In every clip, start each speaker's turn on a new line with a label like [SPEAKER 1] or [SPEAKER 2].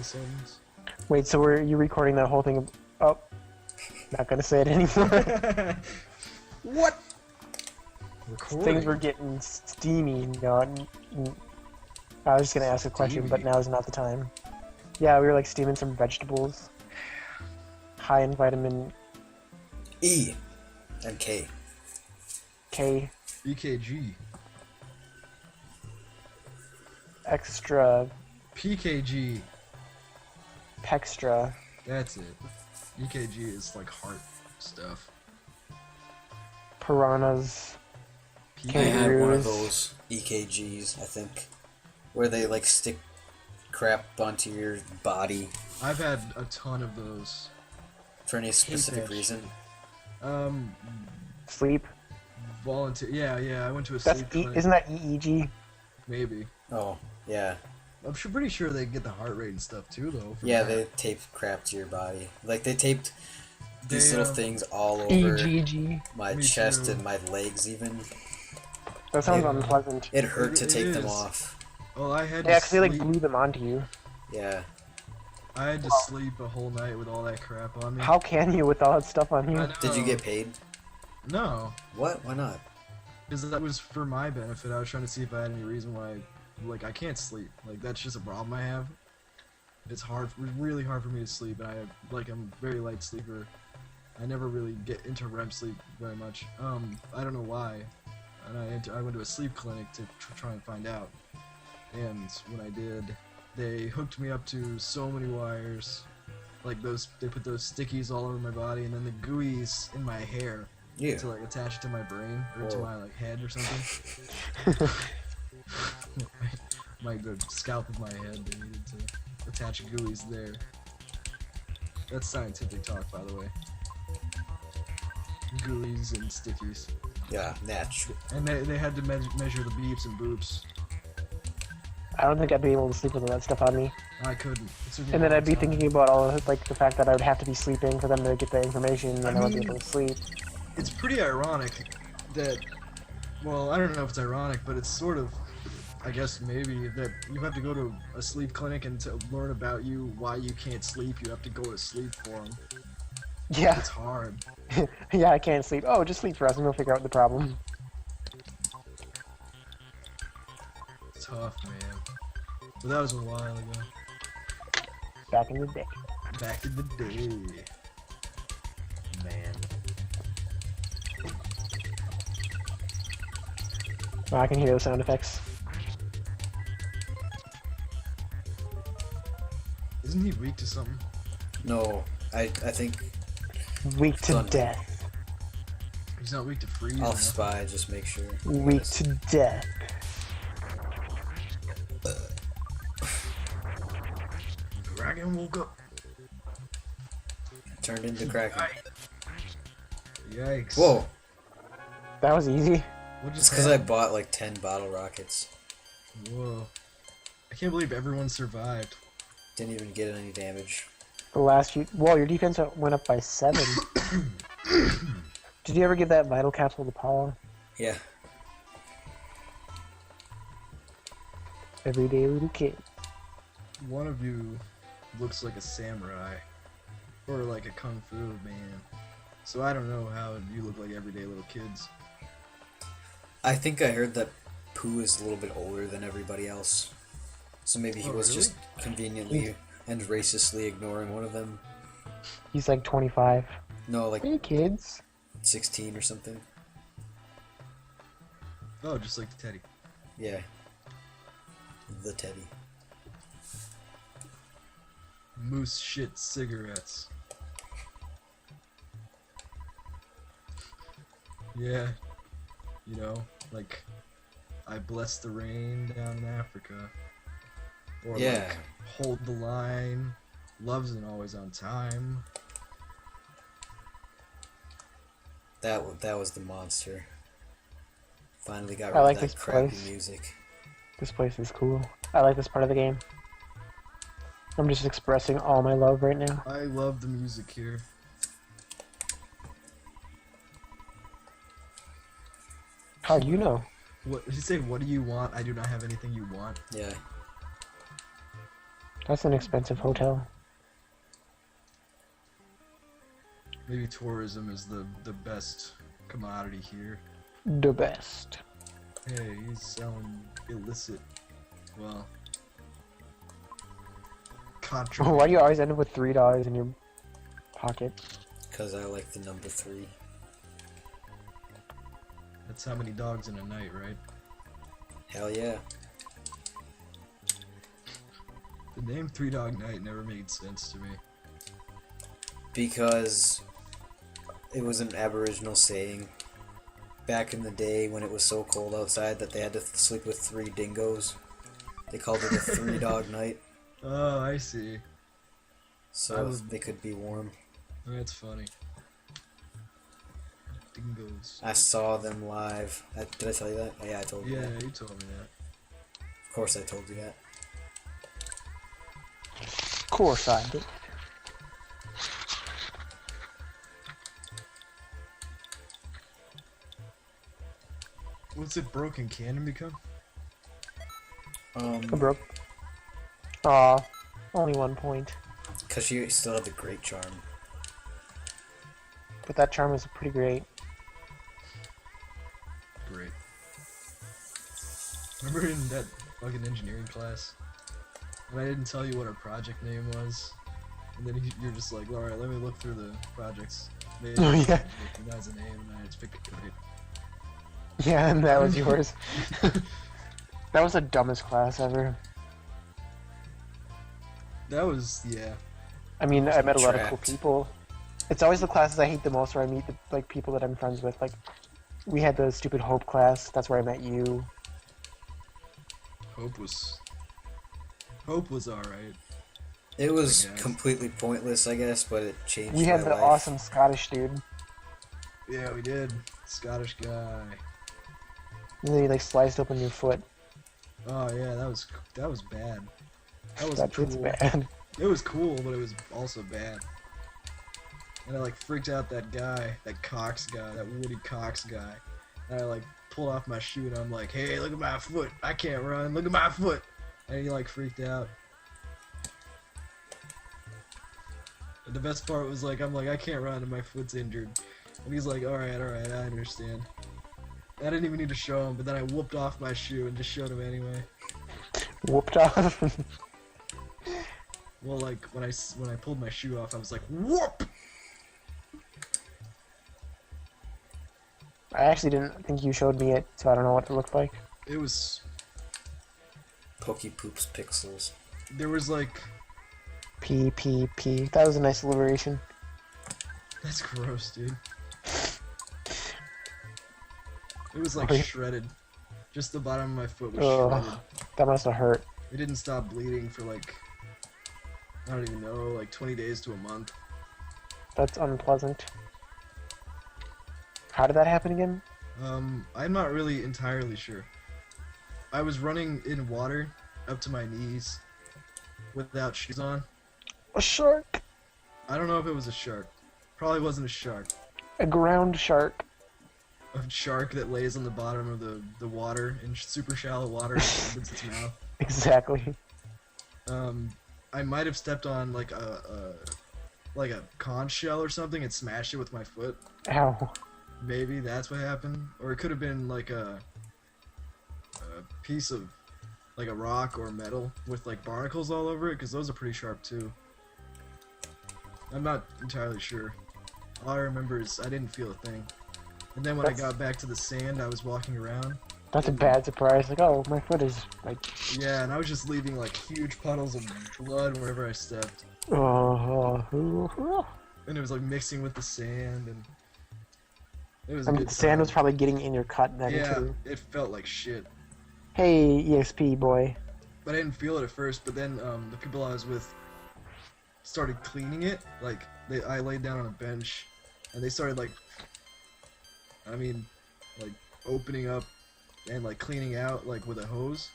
[SPEAKER 1] sentence.
[SPEAKER 2] Wait, so were you recording that whole thing? Oh, not gonna say it anymore.
[SPEAKER 1] What? Recording.
[SPEAKER 2] Things were getting steamy. I was just gonna ask a question, but now is not the time. Yeah, we were like steaming some vegetables. High in vitamin
[SPEAKER 3] E and K.
[SPEAKER 2] K.
[SPEAKER 1] EKG.
[SPEAKER 2] Extra.
[SPEAKER 1] PKG.
[SPEAKER 2] Pextra.
[SPEAKER 1] That's it. EKG is like heart stuff.
[SPEAKER 2] Piranhas.
[SPEAKER 3] I had one of
[SPEAKER 2] Kangaroos.
[SPEAKER 3] those EKGs, I think, where they like stick crap onto your body
[SPEAKER 1] I've had a ton of those.
[SPEAKER 3] for any specific
[SPEAKER 1] that
[SPEAKER 3] reason.
[SPEAKER 2] Sleep.
[SPEAKER 1] Volunteer. Yeah. I went to a
[SPEAKER 2] That's
[SPEAKER 1] sleep clinic.
[SPEAKER 2] isn't that EEG?
[SPEAKER 1] Maybe.
[SPEAKER 3] Oh, yeah.
[SPEAKER 1] I'm pretty sure they get the heart rate and stuff too, though. from
[SPEAKER 3] Yeah,
[SPEAKER 1] that.
[SPEAKER 3] they taped crap to your body. Like, they taped these
[SPEAKER 1] They,
[SPEAKER 3] little things all over
[SPEAKER 2] EGG.
[SPEAKER 3] my
[SPEAKER 1] Me
[SPEAKER 3] chest
[SPEAKER 1] too.
[SPEAKER 3] and my legs even.
[SPEAKER 2] That sounds
[SPEAKER 3] Yeah.
[SPEAKER 2] unpleasant.
[SPEAKER 3] It hurt to
[SPEAKER 1] It
[SPEAKER 3] take them
[SPEAKER 1] is.
[SPEAKER 3] off.
[SPEAKER 1] Well, I had
[SPEAKER 2] Yeah,
[SPEAKER 1] to
[SPEAKER 2] 'cause they like
[SPEAKER 1] sleep.
[SPEAKER 2] glue them onto you.
[SPEAKER 3] Yeah.
[SPEAKER 1] I had to sleep a whole night with all that crap on me.
[SPEAKER 2] How can you with all that stuff on
[SPEAKER 1] I
[SPEAKER 2] you?
[SPEAKER 1] know.
[SPEAKER 3] Did you get paid?
[SPEAKER 1] No,
[SPEAKER 3] What? Why not?
[SPEAKER 1] because that was for my benefit. I was trying to see if I had any reason why, like, I can't sleep. Like, that's just a problem I have. It's really hard for me to sleep, and I'm a very light sleeper. I never really get into REM sleep very much. I don't know why. And I went to a sleep clinic to try and find out. And when I did, they hooked me up to so many wires. Like they put those stickies all over my body, and then the gooeys in my hair
[SPEAKER 3] Yeah.
[SPEAKER 1] to like attach to my brain or to
[SPEAKER 3] Whoa.
[SPEAKER 1] my like head or something. The scalp of my head. They needed to attach gooeys there. That's scientific talk, by the way. Gooeys and stickies.
[SPEAKER 3] Yeah, natch.
[SPEAKER 1] And they had to measure the beeps and boops.
[SPEAKER 2] I don't think I'd be able to sleep with all that stuff on me.
[SPEAKER 1] I couldn't. It took me
[SPEAKER 2] And
[SPEAKER 1] a
[SPEAKER 2] then
[SPEAKER 1] long
[SPEAKER 2] I'd be
[SPEAKER 1] time.
[SPEAKER 2] thinking about all of, like the fact that I would have to be sleeping for them to get the information, and
[SPEAKER 1] I
[SPEAKER 2] I wouldn't be
[SPEAKER 1] mean-
[SPEAKER 2] able to sleep.
[SPEAKER 1] It's pretty ironic that, well, I don't know if it's ironic, but it's sort of, I guess maybe, that you have to go to a sleep clinic and to learn about why you can't sleep, you have to go to sleep for them.
[SPEAKER 2] Yeah,
[SPEAKER 1] It's hard.
[SPEAKER 2] yeah, I can't sleep. Oh, just sleep for us, and we'll figure out the problem.
[SPEAKER 1] It's tough, man. But that was a while ago.
[SPEAKER 2] Back in the day.
[SPEAKER 1] Back in the day. Man.
[SPEAKER 2] Oh, I can hear the sound effects.
[SPEAKER 1] Isn't he weak to something?
[SPEAKER 3] No, I think
[SPEAKER 2] Weak to
[SPEAKER 3] Thunder.
[SPEAKER 2] death.
[SPEAKER 1] He's not weak to freeze.
[SPEAKER 3] I'll
[SPEAKER 1] enough.
[SPEAKER 3] spy, just make sure.
[SPEAKER 2] Weak to death.
[SPEAKER 1] Dragon woke up.
[SPEAKER 3] Turned into Kraken.
[SPEAKER 1] Yikes.
[SPEAKER 3] Whoa!
[SPEAKER 2] That was easy.
[SPEAKER 1] What
[SPEAKER 3] It's
[SPEAKER 1] just
[SPEAKER 3] because I
[SPEAKER 1] happened?
[SPEAKER 3] bought like 10 bottle rockets.
[SPEAKER 1] Whoa. I can't believe everyone survived.
[SPEAKER 3] Didn't even get any damage.
[SPEAKER 2] The last few. Well, your defense went up by 7. Did you ever give that vital capsule to Paula?
[SPEAKER 3] Yeah.
[SPEAKER 2] Everyday little kid.
[SPEAKER 1] One of you looks like a samurai. Or like a kung fu man. So I don't know how you look like everyday little kids.
[SPEAKER 3] I think I heard that Pooh is a little bit older than everybody else. So maybe he
[SPEAKER 1] Oh,
[SPEAKER 3] was
[SPEAKER 1] really?
[SPEAKER 3] just conveniently and racistly ignoring one of them.
[SPEAKER 2] He's like 25.
[SPEAKER 3] No, like
[SPEAKER 2] Hey, kids.
[SPEAKER 3] 16 or something.
[SPEAKER 1] Oh, just like the teddy.
[SPEAKER 3] Yeah. The Teddy.
[SPEAKER 1] Moose shit cigarettes. Yeah. You know, like, I bless the rain down in Africa. Or
[SPEAKER 3] Yeah.
[SPEAKER 1] like, hold the line. Love's not always on time.
[SPEAKER 3] That was the monster. Finally got
[SPEAKER 2] I
[SPEAKER 3] rid
[SPEAKER 2] like
[SPEAKER 3] of that
[SPEAKER 2] this
[SPEAKER 3] crappy
[SPEAKER 2] place.
[SPEAKER 3] music.
[SPEAKER 2] This place is cool. I like this part of the game. I'm just expressing all my love right now.
[SPEAKER 1] I love the music here.
[SPEAKER 2] How do you know?
[SPEAKER 1] What did you say? What do you want? I do not have anything you want.
[SPEAKER 3] Yeah.
[SPEAKER 2] That's an expensive hotel.
[SPEAKER 1] Maybe tourism is the best commodity here.
[SPEAKER 2] The best.
[SPEAKER 1] Hey, he's selling illicit, well, contraband.
[SPEAKER 2] Why do you always end up with $3 in your pocket?
[SPEAKER 3] Because I like the number 3.
[SPEAKER 1] That's how many dogs in a night, right?
[SPEAKER 3] Hell yeah.
[SPEAKER 1] The name Three Dog Night never made sense to me.
[SPEAKER 3] Because it was an Aboriginal saying back in the day when it was so cold outside that they had to sleep with 3 dingoes. They called it a 3-dog night.
[SPEAKER 1] Oh, I see.
[SPEAKER 3] So they could be warm.
[SPEAKER 1] That's funny. Dingoes.
[SPEAKER 3] I saw them live. Did I tell you that? Yeah, I told you
[SPEAKER 1] Yeah,
[SPEAKER 3] that.
[SPEAKER 1] you told me that.
[SPEAKER 3] Of course I told you that.
[SPEAKER 2] Of course I did.
[SPEAKER 1] What's it broken cannon become?
[SPEAKER 2] I broke. Aw, only 1 point.
[SPEAKER 3] Because you still have the great charm.
[SPEAKER 2] But that charm is pretty great.
[SPEAKER 1] Great. Remember in that fucking engineering class? When I didn't tell you what our project name was? And then you're just like, alright, let me look through the projects. Maybe
[SPEAKER 2] Oh, yeah.
[SPEAKER 1] recognize the name, and I just picked it right.
[SPEAKER 2] Yeah, and that was yours. That was the dumbest class ever.
[SPEAKER 1] That was, yeah.
[SPEAKER 2] I mean, I met a lot of cool
[SPEAKER 3] Trapped.
[SPEAKER 2] people. It's always the classes I hate the most where I meet the like people that I'm friends with. Like, we had the stupid Hope class. That's where I met you.
[SPEAKER 1] Hope was alright.
[SPEAKER 3] It was
[SPEAKER 1] I guess.
[SPEAKER 3] completely pointless, I guess, but it changed
[SPEAKER 2] We had
[SPEAKER 3] my
[SPEAKER 2] the
[SPEAKER 3] life.
[SPEAKER 2] awesome Scottish dude.
[SPEAKER 1] Yeah, we did. Scottish guy.
[SPEAKER 2] And then he like sliced open your foot.
[SPEAKER 1] Oh yeah, that was bad. That was
[SPEAKER 2] That's
[SPEAKER 1] cool.
[SPEAKER 2] it's bad.
[SPEAKER 1] It was cool, but it was also bad. And I like freaked out that guy, that Cox guy, that Woody Cox guy. And I like pulled off my shoe and I'm like, hey, look at my foot. I can't run. Look at my foot. And he like freaked out. And the best part was like, I'm like, I can't run and my foot's injured. And he's like, alright, I understand. I didn't even need to show him, but then I whooped off my shoe and just showed him anyway.
[SPEAKER 2] Whooped off.
[SPEAKER 1] Well, like, when I pulled my shoe off, I was like, whoop!
[SPEAKER 2] I actually didn't think you showed me it, so I don't know what it looked like.
[SPEAKER 1] It was,
[SPEAKER 3] Pokey poops pixels.
[SPEAKER 1] there was like,
[SPEAKER 2] P. That was a nice alliteration.
[SPEAKER 1] that's gross, dude. It was like
[SPEAKER 2] Wait.
[SPEAKER 1] shredded. Just the bottom of my foot was
[SPEAKER 2] Ugh.
[SPEAKER 1] shredded.
[SPEAKER 2] That must have hurt.
[SPEAKER 1] It didn't stop bleeding for like, I don't even know, like 20 days to a month.
[SPEAKER 2] That's unpleasant. How did that happen again?
[SPEAKER 1] I'm not really entirely sure. I was running in water up to my knees without shoes on.
[SPEAKER 2] A shark.
[SPEAKER 1] I don't know if it was a shark. Probably wasn't a shark.
[SPEAKER 2] A ground shark.
[SPEAKER 1] A shark that lays on the bottom of the water in super shallow water and opens its mouth.
[SPEAKER 2] Exactly.
[SPEAKER 1] I might have stepped on like a conch shell or something and smashed it with my foot.
[SPEAKER 2] Ow.
[SPEAKER 1] Maybe that's what happened, or it could have been like a piece of like a rock or metal with like barnacles all over it, because those are pretty sharp too. I'm not entirely sure. All I remember is I didn't feel a thing. And then when I got back to the sand, I was walking around.
[SPEAKER 2] That's a bad surprise. Like, oh, my foot is like.
[SPEAKER 1] Yeah, and I was just leaving like huge puddles of blood wherever I stepped.
[SPEAKER 2] Oh.
[SPEAKER 1] And it was like mixing with the sand, and it was.
[SPEAKER 2] I
[SPEAKER 1] a
[SPEAKER 2] mean,
[SPEAKER 1] good
[SPEAKER 2] the sand
[SPEAKER 1] time.
[SPEAKER 2] was probably getting in your cut then
[SPEAKER 1] Yeah,
[SPEAKER 2] too.
[SPEAKER 1] it felt like shit.
[SPEAKER 2] Hey, EXP boy.
[SPEAKER 1] But I didn't feel it at first. But then the people I was with started cleaning it. Like I laid down on a bench, and they started like, I mean, like opening up and like cleaning out like with a hose,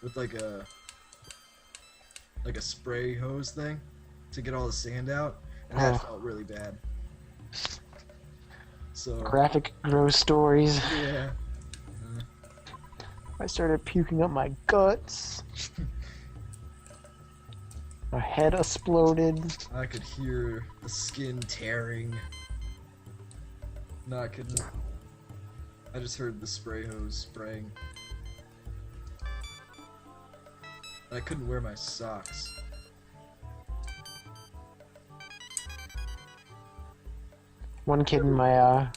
[SPEAKER 1] with like a spray hose thing to get all the sand out, and that felt really bad. So
[SPEAKER 2] Graphic, gross stories.
[SPEAKER 1] yeah.
[SPEAKER 2] I started puking up my guts. My head exploded.
[SPEAKER 1] I could hear the skin tearing. No, I couldn't. I just heard the spray hose spraying. I couldn't wear my socks.
[SPEAKER 2] One kid in my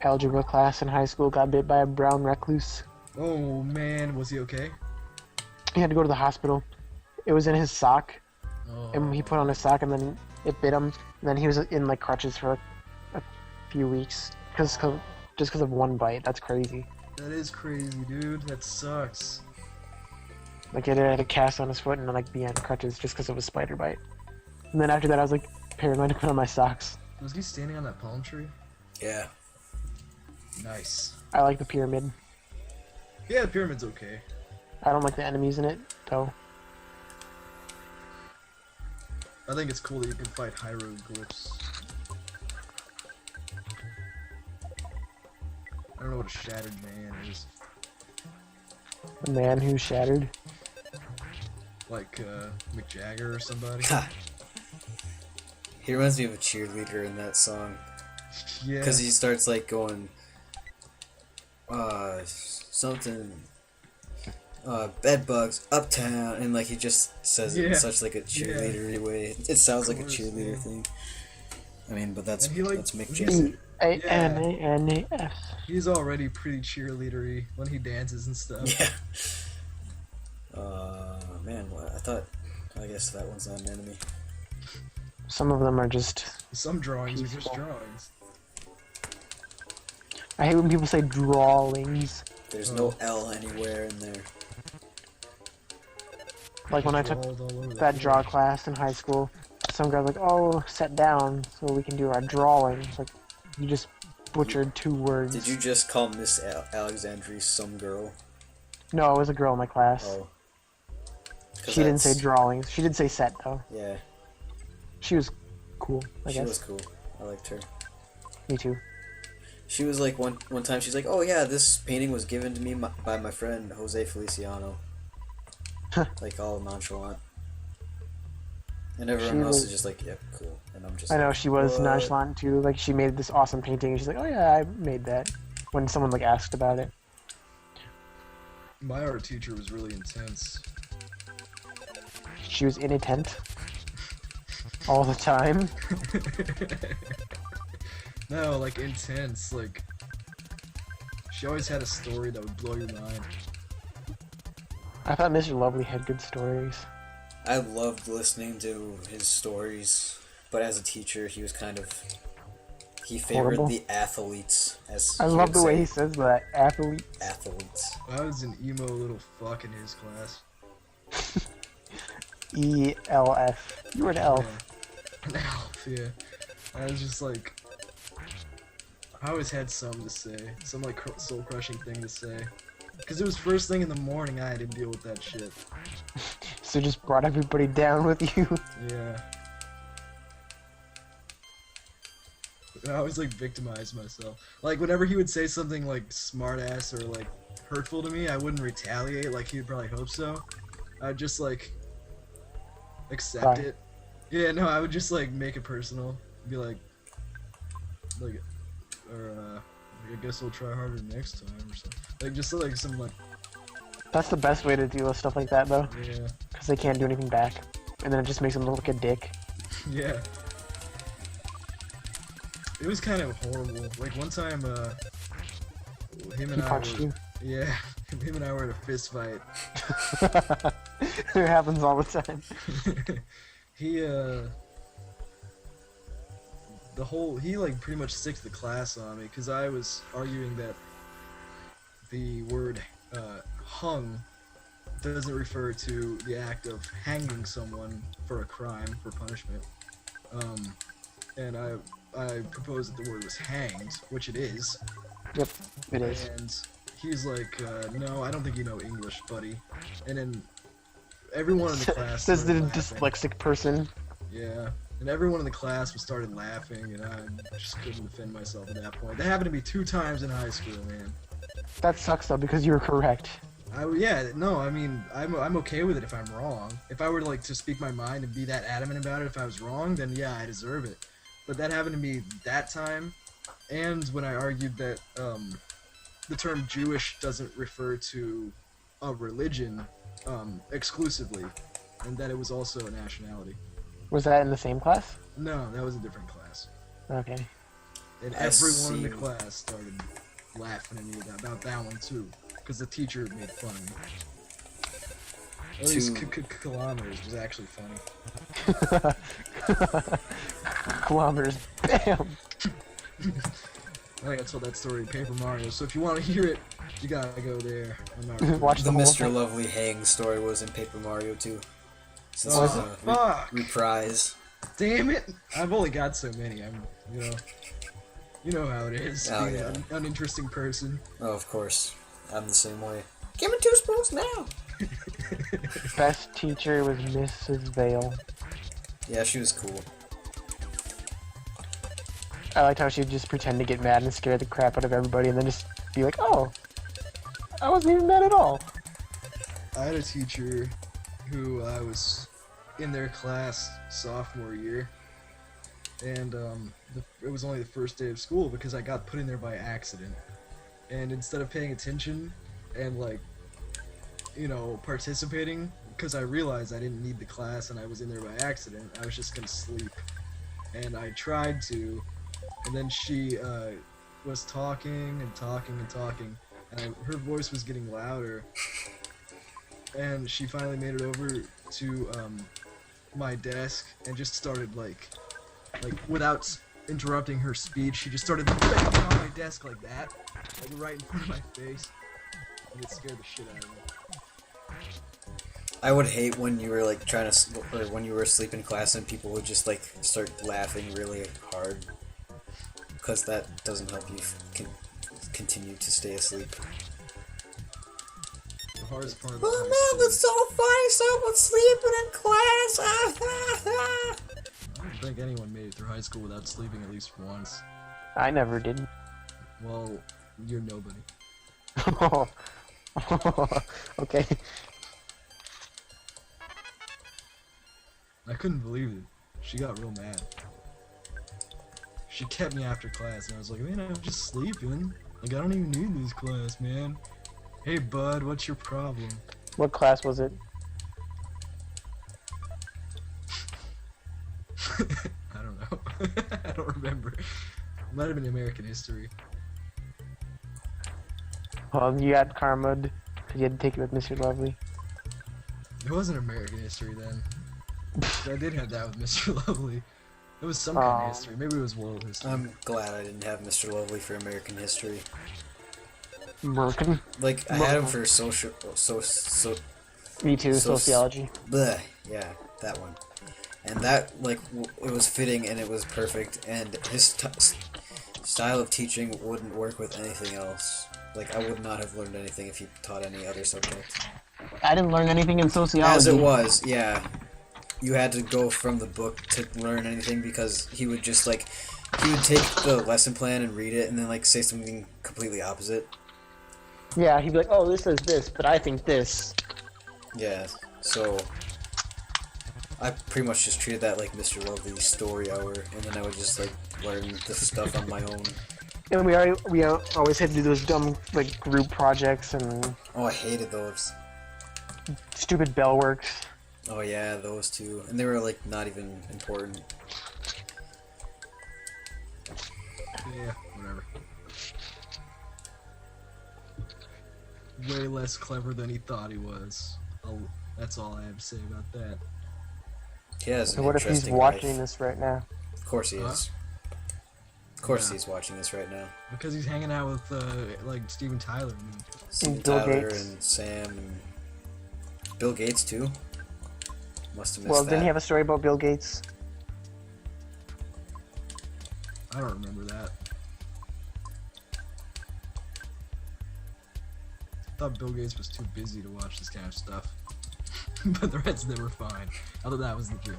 [SPEAKER 2] algebra class in high school got bit by a brown recluse.
[SPEAKER 1] Oh man, was he okay?
[SPEAKER 2] He had to go to the hospital. It was in his sock,
[SPEAKER 1] Oh.
[SPEAKER 2] and he put on his sock, and then it bit him. And then he was in like crutches for a few weeks, just because of one bite. That's crazy.
[SPEAKER 1] That is crazy, dude. That sucks.
[SPEAKER 2] Like, he had a cast on his foot and like be on crutches just because of a spider bite. And then after that, I was like paranoid to put on my socks.
[SPEAKER 1] Was he standing on that palm tree?
[SPEAKER 3] Yeah.
[SPEAKER 1] Nice.
[SPEAKER 2] I like the pyramid.
[SPEAKER 1] Yeah, the pyramid's okay.
[SPEAKER 2] I don't like the enemies in it, though.
[SPEAKER 1] I think it's cool that you can fight hieroglyphs. I don't know what a shattered man is.
[SPEAKER 2] The man who shattered.
[SPEAKER 1] Like, Mick Jagger or somebody?
[SPEAKER 3] He reminds me of a cheerleader in that song.
[SPEAKER 1] Yeah.
[SPEAKER 3] Because he starts like going, something, bed bugs, uptown, and like he just says it in such like a cheerleader way. It sounds like a cheerleader thing. I mean, but that's
[SPEAKER 1] And he, like,
[SPEAKER 3] that's Mick
[SPEAKER 1] he's-
[SPEAKER 3] Jagger.
[SPEAKER 2] A-N-A-N-A-S.
[SPEAKER 1] He's already pretty cheerleadery when he dances and stuff.
[SPEAKER 3] Yeah. Man, I guess that one's not an enemy.
[SPEAKER 2] Some of them are just...
[SPEAKER 1] Some drawings are just
[SPEAKER 2] Peaceful.
[SPEAKER 1] drawings.
[SPEAKER 2] I hate when people say drawings.
[SPEAKER 3] There's no L anywhere in there.
[SPEAKER 2] Like when I took
[SPEAKER 1] Drawled all over the
[SPEAKER 2] that draw
[SPEAKER 1] floor.
[SPEAKER 2] class in high school, some guy's like, oh, sit down so we can do our drawing. It's like, you just butchered 2 words.
[SPEAKER 3] Did you just call Miss Alexandria some girl?
[SPEAKER 2] No, it was a girl in my class.
[SPEAKER 3] Oh. 'Cause
[SPEAKER 2] She didn't say
[SPEAKER 3] that's-
[SPEAKER 2] drawings. She did say set, though.
[SPEAKER 3] Yeah,
[SPEAKER 2] She was cool, I
[SPEAKER 3] she
[SPEAKER 2] guess.
[SPEAKER 3] was cool. I liked her.
[SPEAKER 2] Me too.
[SPEAKER 3] She was like one time she's like, oh yeah, this painting was given to me by my friend Jose Feliciano. Like all nonchalant. And everyone
[SPEAKER 2] She
[SPEAKER 3] else
[SPEAKER 2] was-
[SPEAKER 3] is just like, yep, cool. And I'm just
[SPEAKER 2] I know,
[SPEAKER 3] like,
[SPEAKER 2] she was
[SPEAKER 3] what?
[SPEAKER 2] nonchalant too. Like, she made this awesome painting, and she's like, oh yeah, I made that. When someone, like, asked about it.
[SPEAKER 1] My art teacher was really intense.
[SPEAKER 2] She was in a tent. All the time.
[SPEAKER 1] No, like intense, like she always had a story that would blow your mind.
[SPEAKER 2] I thought Mr. Lovely had good stories.
[SPEAKER 3] I loved listening to his stories, but as a teacher, he was kind of... He favored
[SPEAKER 2] Horrible.
[SPEAKER 3] the athletes, as
[SPEAKER 2] I
[SPEAKER 3] he
[SPEAKER 2] love
[SPEAKER 3] would
[SPEAKER 2] the way
[SPEAKER 3] say.
[SPEAKER 2] he says that. Athlete.
[SPEAKER 3] Athletes.
[SPEAKER 1] I was an emo little fuck in his class.
[SPEAKER 2] E-L-F. You were an elf.
[SPEAKER 1] Yeah. An elf, yeah. I was just like, I always had something to say, some like soul crushing thing to say, because it was first thing in the morning. I had to deal with that shit.
[SPEAKER 2] So just brought everybody down with you.
[SPEAKER 1] Yeah. And I always like victimized myself. Like whenever he would say something like smart ass or like hurtful to me, I wouldn't retaliate like he'd probably hope so. I'd just like accept
[SPEAKER 2] Bye.
[SPEAKER 1] it. Yeah, no, I would just like make it personal. Be like I guess we'll try harder next time or something. Like just like some like
[SPEAKER 2] That's the best way to deal with stuff like that, though.
[SPEAKER 1] yeah.
[SPEAKER 2] Because they can't do anything back. And then it just makes them look like a dick.
[SPEAKER 1] Yeah. It was kind of horrible. Like one time, him
[SPEAKER 2] He
[SPEAKER 1] and I
[SPEAKER 2] punched
[SPEAKER 1] were,
[SPEAKER 2] you.
[SPEAKER 1] yeah, him and I were in a fist fight.
[SPEAKER 2] It happens all the time.
[SPEAKER 1] He like pretty much sicked the class on me because I was arguing that the word hung doesn't refer to the act of hanging someone for a crime, for punishment. And I proposed that the word was hanged, which it is.
[SPEAKER 2] Yep, it is.
[SPEAKER 1] And he's like, no, I don't think you know English, buddy. And then everyone in the class
[SPEAKER 2] Says the
[SPEAKER 1] started laughing.
[SPEAKER 2] dyslexic person.
[SPEAKER 1] Yeah. And everyone in the class started laughing, and I just couldn't defend myself at that point. That happened to me 2 times in high school, man.
[SPEAKER 2] That sucks, though, because you were correct.
[SPEAKER 1] Yeah, no, I mean, I'm okay with it if I'm wrong. If I were like to speak my mind and be that adamant about it, if I was wrong, then yeah, I deserve it. But that happened to me that time, and when I argued that the term Jewish doesn't refer to a religion exclusively, and that it was also a nationality.
[SPEAKER 2] Was that in the same class?
[SPEAKER 1] No, that was a different class.
[SPEAKER 2] Okay.
[SPEAKER 1] And
[SPEAKER 3] I
[SPEAKER 1] everyone in the
[SPEAKER 3] see.
[SPEAKER 1] class started laughing at me about that one too, because the teacher made fun of me. At least kilometers was actually funny.
[SPEAKER 2] Kilometers. Bam.
[SPEAKER 1] I think I told that story in Paper Mario, so if you want to hear it, you gotta go there. I'm not
[SPEAKER 2] Watch
[SPEAKER 3] The
[SPEAKER 2] the whole
[SPEAKER 3] Mr.
[SPEAKER 2] thing.
[SPEAKER 3] Lovely hang story was in Paper Mario too. Since
[SPEAKER 1] Oh,
[SPEAKER 3] it was a
[SPEAKER 1] fuck!
[SPEAKER 3] reprise.
[SPEAKER 1] Damn it! I've only got so many. You know how it is.
[SPEAKER 3] Oh,
[SPEAKER 1] being
[SPEAKER 3] yeah.
[SPEAKER 1] an uninteresting person.
[SPEAKER 3] Oh, of course. I'm the same way. Give me 2 spoons now!
[SPEAKER 2] Best teacher was Mrs. Vale.
[SPEAKER 3] Yeah, she was cool.
[SPEAKER 2] I liked how she would just pretend to get mad and scare the crap out of everybody and then just be like, oh, I wasn't even mad at all.
[SPEAKER 1] I had a teacher who I was in their class sophomore year, and it was only the first day of school because I got put in there by accident. And instead of paying attention and participating, because I realized I didn't need the class and I was in there by accident, I was just gonna sleep. And I tried to, and then she was talking and talking and talking, and her voice was getting louder. And she finally made it over to my desk and just started like without interrupting her speech, she just started banging on my desk like that, like right in front of my face, and it scared the shit out of me.
[SPEAKER 3] I would hate when you were like trying to, or when you were asleep in class and people would just like start laughing really hard, because that doesn't help you continue to stay asleep.
[SPEAKER 1] The hardest part about
[SPEAKER 3] Oh
[SPEAKER 1] high
[SPEAKER 3] man,
[SPEAKER 1] school,
[SPEAKER 3] that's so funny! Someone's sleeping in class.
[SPEAKER 1] I don't think anyone made it through high school without sleeping at least once.
[SPEAKER 2] I never did.
[SPEAKER 1] Well, you're nobody.
[SPEAKER 2] Okay.
[SPEAKER 1] I couldn't believe it. She got real mad. She kept me after class, and I was like, man, I'm just sleeping. Like, I don't even need this class, man. Hey, bud, what's your problem?
[SPEAKER 2] What class was it?
[SPEAKER 1] I don't know. I don't remember. It might have been American history.
[SPEAKER 2] Well, you had karma because you had to take it with Mr. Lovely.
[SPEAKER 1] It wasn't American history then. I did have that with Mr. Lovely. It was some kind of history. Maybe it was world history.
[SPEAKER 3] I'm glad I didn't have Mr. Lovely for American history.
[SPEAKER 2] Merkin.
[SPEAKER 3] Like, I had him for
[SPEAKER 2] Me too,
[SPEAKER 3] So-
[SPEAKER 2] sociology.
[SPEAKER 3] bleh, yeah, that one. And that, like, it was fitting and it was perfect, and his style of teaching wouldn't work with anything else. Like, I would not have learned anything if he taught any other subject.
[SPEAKER 2] I didn't learn anything in sociology.
[SPEAKER 3] As it was, yeah. You had to go from the book to learn anything because he would just, like, he would take the lesson plan and read it and then, like, say something completely opposite.
[SPEAKER 2] Yeah, he'd be like, oh, this says this, but I think this.
[SPEAKER 3] Yeah, so I pretty much just treated that like Mr. Lovely's story hour, and then I would just like learn the stuff on my own.
[SPEAKER 2] And we always had to do those dumb like group projects and
[SPEAKER 3] Oh, I hated those.
[SPEAKER 2] stupid bell works.
[SPEAKER 3] Oh yeah, those two, and they were like not even important.
[SPEAKER 1] Yeah, whatever. Way less clever than he thought he was. That's all I have to say about that.
[SPEAKER 3] He has an
[SPEAKER 2] So what if he's
[SPEAKER 3] interesting
[SPEAKER 2] watching
[SPEAKER 3] life.
[SPEAKER 2] this right now?
[SPEAKER 3] Of course he
[SPEAKER 1] Huh?
[SPEAKER 3] is. Of course
[SPEAKER 1] Yeah.
[SPEAKER 3] he's watching this right now.
[SPEAKER 1] Because he's hanging out with, like, Steven Tyler and me.
[SPEAKER 3] Steven
[SPEAKER 2] Bill
[SPEAKER 3] Tyler
[SPEAKER 2] Gates.
[SPEAKER 3] and Sam and Bill Gates too. Must have missed
[SPEAKER 2] Well,
[SPEAKER 3] that.
[SPEAKER 2] didn't he have a story about Bill Gates?
[SPEAKER 1] I don't remember that. I thought Bill Gates was too busy to watch this kind of stuff. But the rest of them were fine. I thought that was the joke.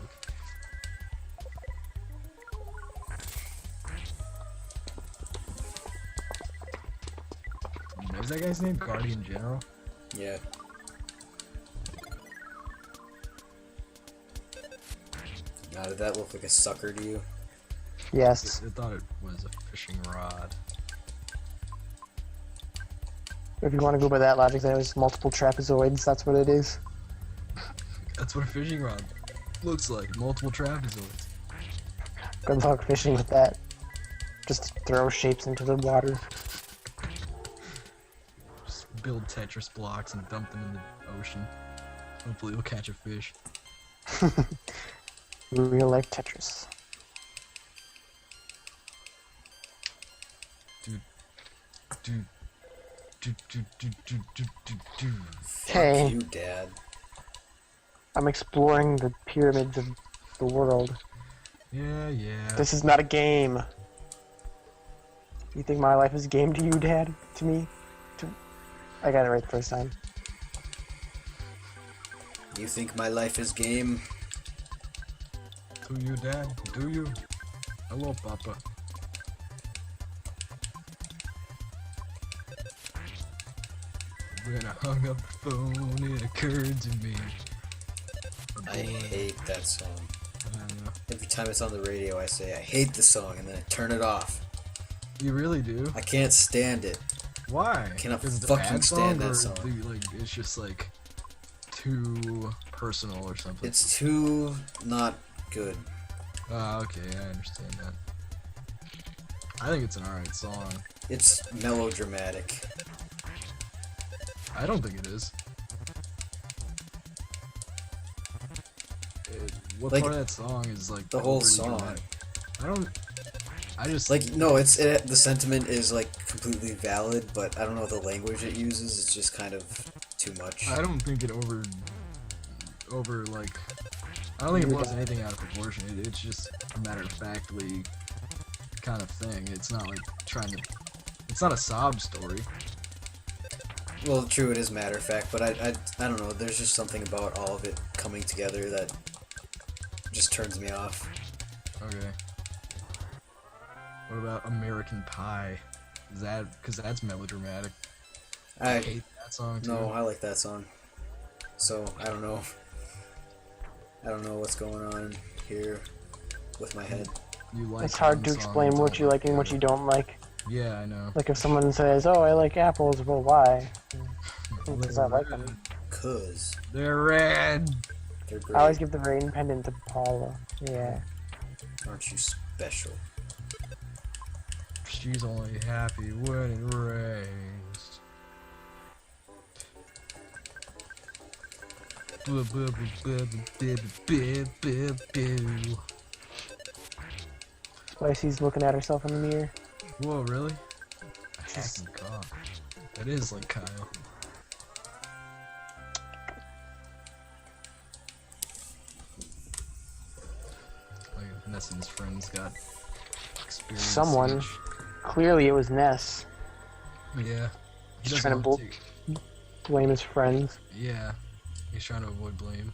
[SPEAKER 1] What was that guy's name? Guardian General?
[SPEAKER 3] Yeah. Now, did that look like a sucker to you?
[SPEAKER 2] Yes.
[SPEAKER 1] I thought it was a fishing rod.
[SPEAKER 2] If you want to go by that logic, there's multiple trapezoids. That's what it is.
[SPEAKER 1] That's what a fishing rod looks like. Multiple trapezoids.
[SPEAKER 2] Good luck fishing with that. Just throw shapes into the water.
[SPEAKER 1] Just build Tetris blocks and dump them in the ocean. Hopefully you'll catch a fish.
[SPEAKER 2] Real life Tetris.
[SPEAKER 1] Dude.
[SPEAKER 2] Hey.
[SPEAKER 3] Fuck you, Dad.
[SPEAKER 2] I'm exploring the pyramids of the world.
[SPEAKER 1] Yeah.
[SPEAKER 2] This is not a game. You think my life is a game to you, Dad? To me? I got it right the first time.
[SPEAKER 3] You think my life is game?
[SPEAKER 1] Do you, Dad? Do you? Hello, Papa. When I hung up the phone, it occurred to me.
[SPEAKER 3] I hate that song.
[SPEAKER 1] I don't know.
[SPEAKER 3] Every time it's on the radio, I say, I hate the song, and then I turn it off.
[SPEAKER 1] You really do?
[SPEAKER 3] I can't stand it.
[SPEAKER 1] Why?
[SPEAKER 3] Cannot
[SPEAKER 1] Is it a
[SPEAKER 3] fucking
[SPEAKER 1] bad
[SPEAKER 3] stand that
[SPEAKER 1] or
[SPEAKER 3] song.
[SPEAKER 1] like, it's just like too personal or something?
[SPEAKER 3] It's too not good.
[SPEAKER 1] Okay, I understand that. I think it's an alright song.
[SPEAKER 3] It's melodramatic.
[SPEAKER 1] I don't think it is. What
[SPEAKER 3] Like,
[SPEAKER 1] part of that song is like
[SPEAKER 3] the whole
[SPEAKER 1] overly
[SPEAKER 3] song.
[SPEAKER 1] dramatic? I just
[SPEAKER 3] Like, no, the sentiment is like completely valid, but I don't know the language it uses. It's just kind of too much.
[SPEAKER 1] I don't think it over like I don't think it blows anything out of proportion. It's just a matter of factly kind of thing. It's not like it's not a sob story.
[SPEAKER 3] Well, true, it is matter of fact, but I don't know. There's just something about all of it coming together that just turns me off.
[SPEAKER 1] Okay. What about American Pie? Is that because that's melodramatic? I hate that song too.
[SPEAKER 3] No, I like that song. So I don't know. I don't know what's going on here with my head.
[SPEAKER 1] You like
[SPEAKER 2] It's hard
[SPEAKER 1] one
[SPEAKER 2] to
[SPEAKER 1] song
[SPEAKER 2] explain
[SPEAKER 1] and
[SPEAKER 2] what
[SPEAKER 1] don't
[SPEAKER 2] you like
[SPEAKER 1] the
[SPEAKER 2] and what
[SPEAKER 1] other.
[SPEAKER 2] you don't like.
[SPEAKER 1] Yeah, I know.
[SPEAKER 2] Like if someone says, "Oh, I like apples," well, why? Because I like them.
[SPEAKER 3] Cause
[SPEAKER 1] They're red.
[SPEAKER 3] they're
[SPEAKER 2] I always
[SPEAKER 3] great.
[SPEAKER 2] give the rain pendant to Paula. Yeah.
[SPEAKER 3] Aren't you special?
[SPEAKER 1] She's only happy when it rains.
[SPEAKER 2] Spicy's looking at herself in the mirror.
[SPEAKER 1] Whoa, really?
[SPEAKER 2] She's-
[SPEAKER 1] Fucking God. That is like Kyle. Like Ness and his friends got experience.
[SPEAKER 2] Someone. Clearly, it was Ness.
[SPEAKER 1] Yeah. He
[SPEAKER 2] He's
[SPEAKER 1] doesn't
[SPEAKER 2] trying to
[SPEAKER 1] want to.
[SPEAKER 2] blame his friends.
[SPEAKER 1] Yeah. He's trying to avoid blame.